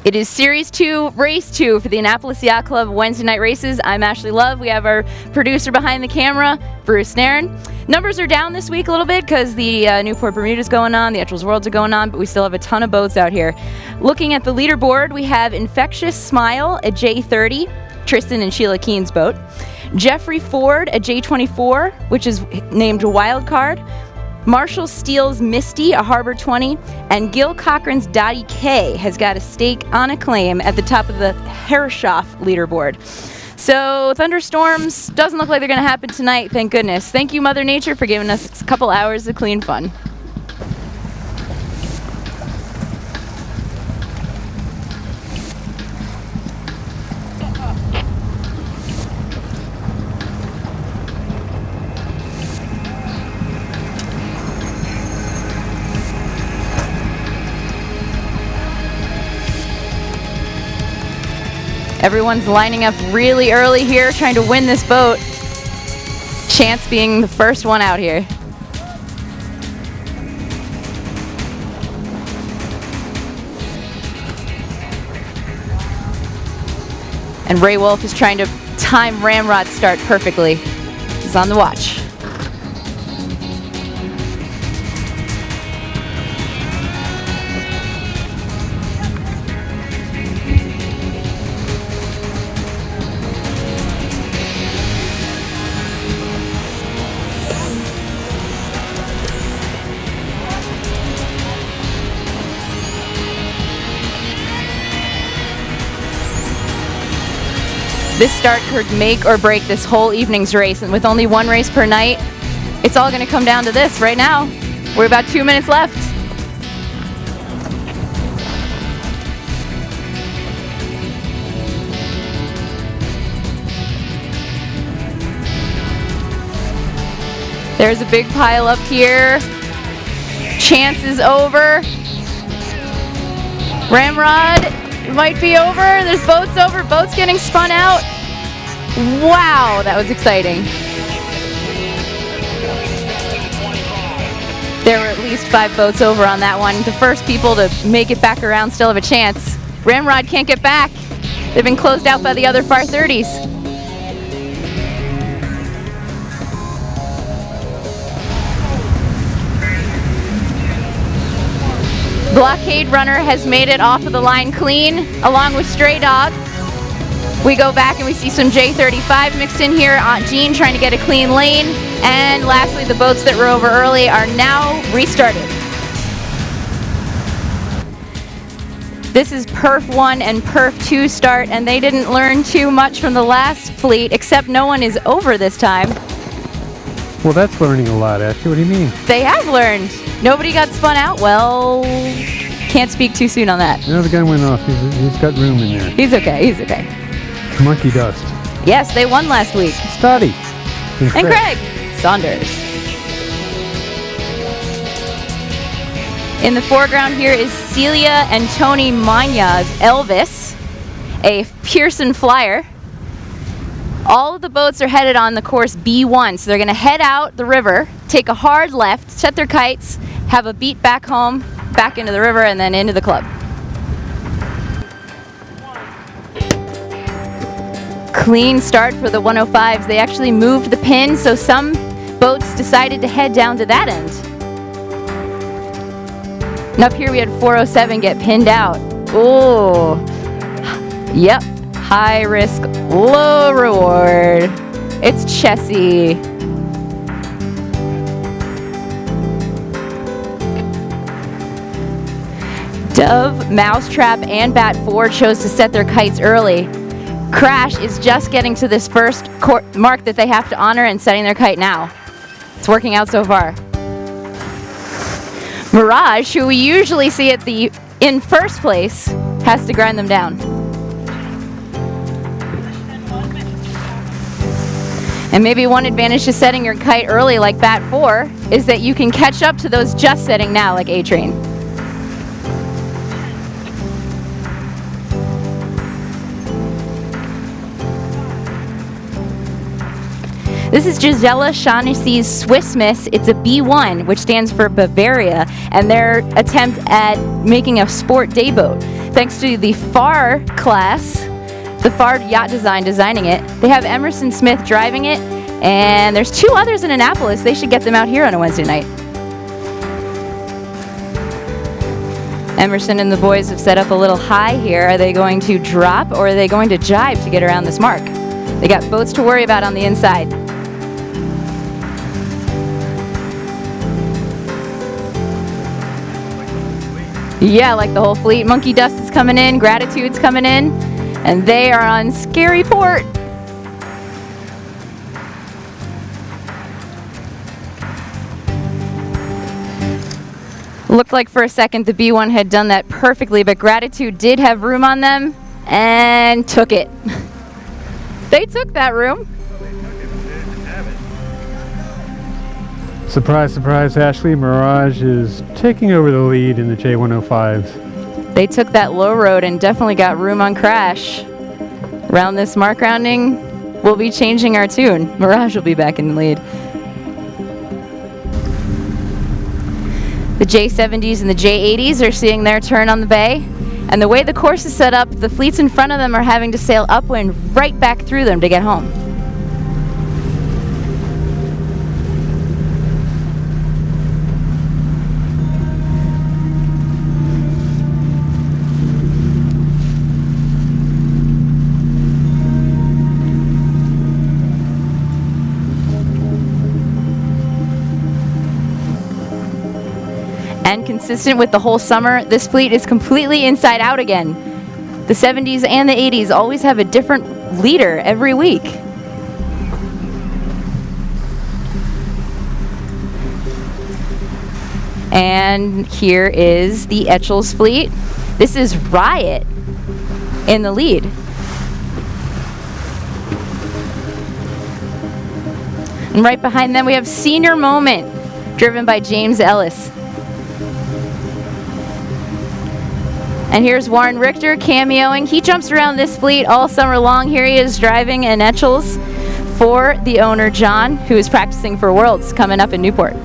It is Series 2, Race 2 for the Annapolis Yacht Club Wednesday night races. I'm Ashley Love. We have our producer behind the camera, Bruce Nairn. Numbers are down this week a little bit because the Newport Bermuda's going on, the Etchells Worlds are going on, but we still have a ton of boats out here. Looking at the leaderboard, we have Infectious Smile at J30, Tristan and Sheila Keen's boat. Jeffrey Ford at J24, which is named Wild Card. Marshall Steele's Misty, a Harbor 20, and Gil Cochran's Dottie K has got a stake on a claim at the top of the Herreshoff leaderboard. So thunderstorms doesn't look like they're going to happen tonight, thank goodness. Thank you, Mother Nature, for giving us a couple hours of clean fun. Everyone's lining up really early here, trying to win this boat. Chance being the first one out here. And Ray Wolf is trying to time Ramrod's start perfectly. He's on the watch. This start could make or break this whole evening's race, and with only one race per night, it's all going to come down to this right now. We're about 2 minutes left. There's a big pile up here. Chance is over. Ramrod might be over. There's boats over. Boats getting spun out. Wow, that was exciting. There were at least 5 boats over on that one. The first people to make it back around still have a chance. Ramrod can't get back. They've been closed out by the other far 30s. Blockade Runner has made it off of the line clean, along with Stray Dog. We go back and we see some J35 mixed in here. Aunt Jean trying to get a clean lane. And lastly, the boats that were over early are now restarted. This is Perf 1 and Perf 2 start, and they didn't learn too much from the last fleet, except no one is over this time. Well, that's learning a lot, Ashley. What do you mean? They have learned. Nobody got spun out. Well, can't speak too soon on that. No, the guy went off. He's got room in there. He's okay. He's okay. Monkey dust. Yes, they won last week. Study. And Craig Saunders. In the foreground here is Celia and Tony Manya's Elvis, a Pearson Flyer. All of the boats are headed on the course B1, so they're going to head out the river, take a hard left, set their kites, have a beat back home, back into the river, and then into the club. Clean start for the 105s. They actually moved the pin, so some boats decided to head down to that end. And up here we had 407 get pinned out. Oh, yep. High risk, low reward. It's Chessie. Dove, Mousetrap, and Bat 4 chose to set their kites early. Crash is just getting to this first mark that they have to honor and setting their kite now. It's working out so far. Mirage, who we usually see in first place, has to grind them down. And maybe one advantage to setting your kite early like Bat 4 is that you can catch up to those just setting now like A-Train. This is Gisela Shaughnessy's Swiss Miss. It's a B1, which stands for Bavaria, and their attempt at making a sport day boat. thanks to the FAR class, the FAR Yacht Design designing it. They have Emerson Smith driving it, and there's 2 others in Annapolis. They should get them out here on a Wednesday night. Emerson and the boys have set up a little high here. Are they going to drop, or are they going to jibe to get around this mark? They got boats to worry about on the inside. Yeah, like the whole fleet. Monkey Dust is coming in, Gratitude's coming in, and they are on scary port. Looked like for a second the B1 had done that perfectly, but Gratitude did have room on them and took it. They took that room. Surprise, surprise, Ashley. Mirage is taking over the lead in the J105s. They took that low road and definitely got room on Crash. Around this mark rounding, we'll be changing our tune. Mirage will be back in the lead. The J70s and the J80s are seeing their turn on the bay. And the way the course is set up, the fleets in front of them are having to sail upwind right back through them to get home. And consistent with the whole summer, this fleet is completely inside out again. The 70s and the 80s always have a different leader every week. And here is the Etchells fleet. This is Riot in the lead. And right behind them we have Senior Moment, driven by James Ellis. And here's Warren Richter cameoing. He jumps around this fleet all summer long. Here he is driving an Etchells for the owner, John, who is practicing for Worlds coming up in Newport.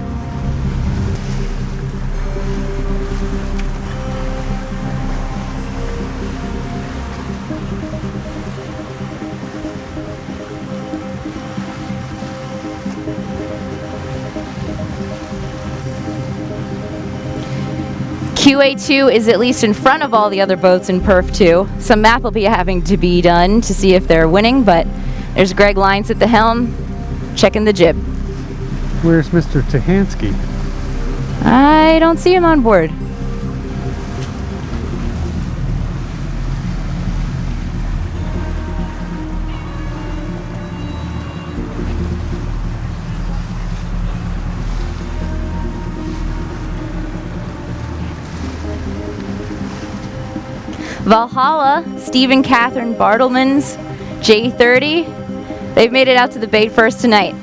QA2 is at least in front of all the other boats in Perf 2. Some math will be having to be done to see if they're winning, but there's Greg Lyons at the helm, checking the jib. Where's Mr. Tahansky? I don't see him on board. Valhalla, Steve and Catherine Bartleman's J30. They've made it out to the bait first tonight.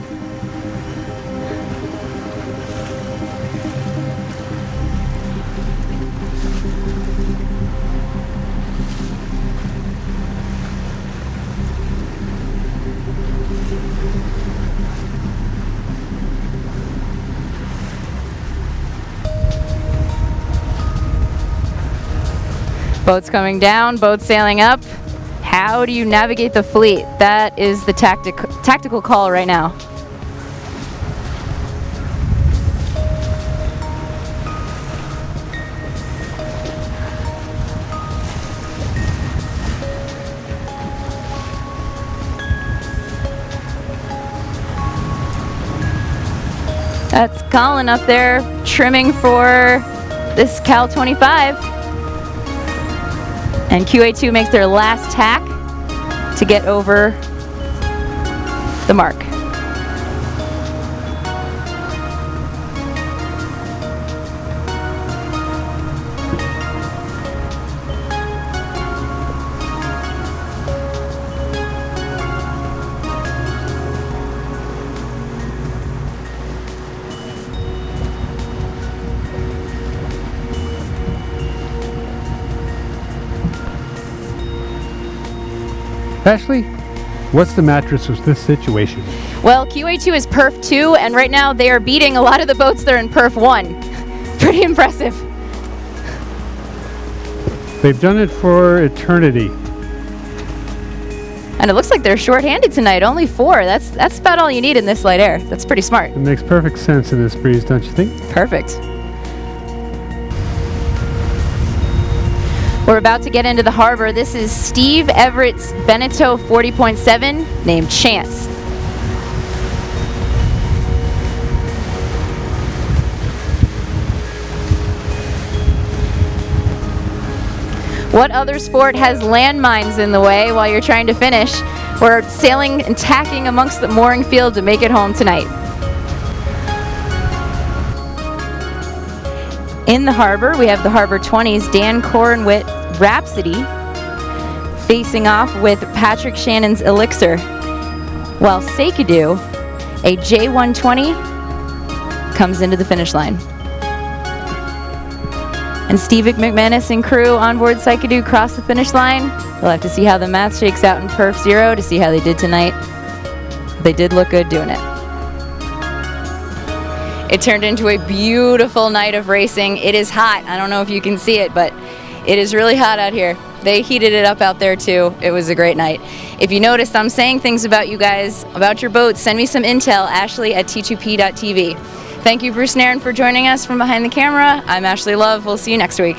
Boats coming down, boats sailing up. How do you navigate the fleet? That is the tactical call right now. That's Colin up there trimming for this Cal 25. And QA2 makes their last tack to get over the mark. Ashley, what's the mattress with this situation? Well, QA2 is Perf 2, and right now they are beating a lot of the boats that are in Perf 1. Pretty impressive. They've done it for eternity. And it looks like they're short-handed tonight, only 4. That's about all you need in this light air. That's pretty smart. It makes perfect sense in this breeze, don't you think? Perfect. We're about to get into the harbor. This is Steve Everett's Beneteau 40.7 named Chance. What other sport has landmines in the way while you're trying to finish? We're sailing and tacking amongst the mooring field to make it home tonight. In the harbor, we have the Harbor 20's Dan Cornwit Rhapsody facing off with Patrick Shannon's Elixir, while Seikadu, a J120, comes into the finish line. And Steve McManus and crew on board Seikadu cross the finish line. We'll have to see how the math shakes out in Perf 0 to see how they did tonight. They did look good doing it. It turned into a beautiful night of racing. It is hot. I don't know if you can see it, but it is really hot out here. They heated it up out there too. It was a great night. If you noticed, I'm saying things about you guys, about your boats. Send me some intel, Ashley@t2p.tv. Thank you, Bruce Nairn, for joining us from behind the camera. I'm Ashley Love. We'll see you next week.